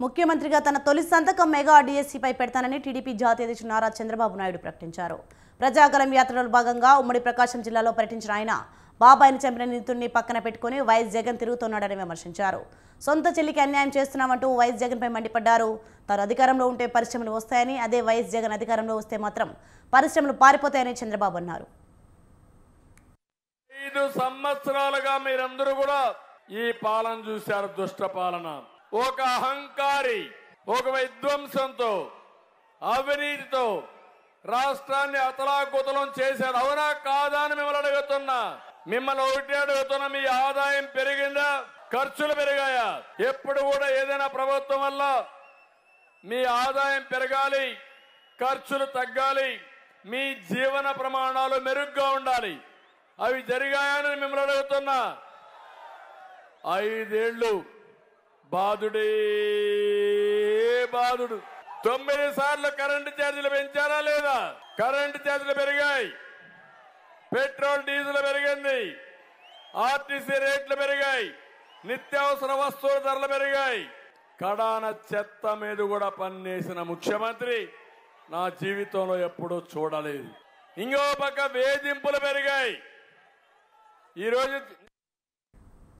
ముఖ్యమంత్రిగా తన తొలి సంతకం మెగా డిఎస్సీపై పెడతానని టీడీపీ జాతీయ అధ్యక్షుడు నారా చంద్రబాబు నాయుడు ప్రకటించారు. ప్రజాగలం యాత్రలో భాగంగా ఉమ్మడి ప్రకాశం జిల్లాలో పర్యటించిన ఆయన బాబాయిని చంపిన నిందితుడిని పక్కన పెట్టుకుని వైఎస్ జగన్ తిరుగుతున్నాడని విమర్శించారు. సొంత చెల్లికి అన్యాయం చేస్తున్నామంటూ వైఎస్ జగన్పై మండిపడ్డారు. తాను అధికారంలో ఉంటే పరిశ్రమలు వస్తాయని, అదే వైఎస్ జగన్ అధికారంలో వస్తే మాత్రం పరిశ్రమలు పారిపోతాయని చంద్రబాబు అన్నారు. 5 సంవత్సరాలుగా మీరందరూ కూడా ఈ పాలన చూశారు. దుష్ట పాలన, ఒక అహంకారి, ఒక విధ్వంసంతో, అవినీతితో రాష్ట్రాన్ని అతలాకుతలం చేశారు. అవునా కాదా అని మిమ్మల్ని అడుగుతున్నా. మిమ్మల్ని ఒకటి అడుగుతున్నా, మీ ఆదాయం పెరిగిందా, ఖర్చులు పెరిగాయా? ఎప్పుడు కూడా ఏదైనా ప్రభుత్వం వల్ల మీ ఆదాయం పెరగాలి, ఖర్చులు తగ్గాలి, మీ జీవన ప్రమాణాలు మెరుగ్గా ఉండాలి. అవి జరిగాయని మిమ్మల్ని అడుగుతున్నా. 5 ఏళ్లు బాధుడే బాధుడు. 9 సార్లు కరెంటు ఛార్జీలు పెంచారా లేదా? కరెంటు ఛార్జీలు పెరిగాయి, పెట్రోల్ డీజిల్ పెరిగింది, ఆర్టీసీ రేట్లు పెరిగాయి, నిత్యావసర వస్తువుల ధరలు పెరిగాయి. కడాన చెత్త మీద కూడా పన్నేసిన ముఖ్యమంత్రి నా జీవితంలో ఎప్పుడూ చూడలేదు. ఇంకో పక్క వేధింపులు పెరిగాయి. ఈరోజు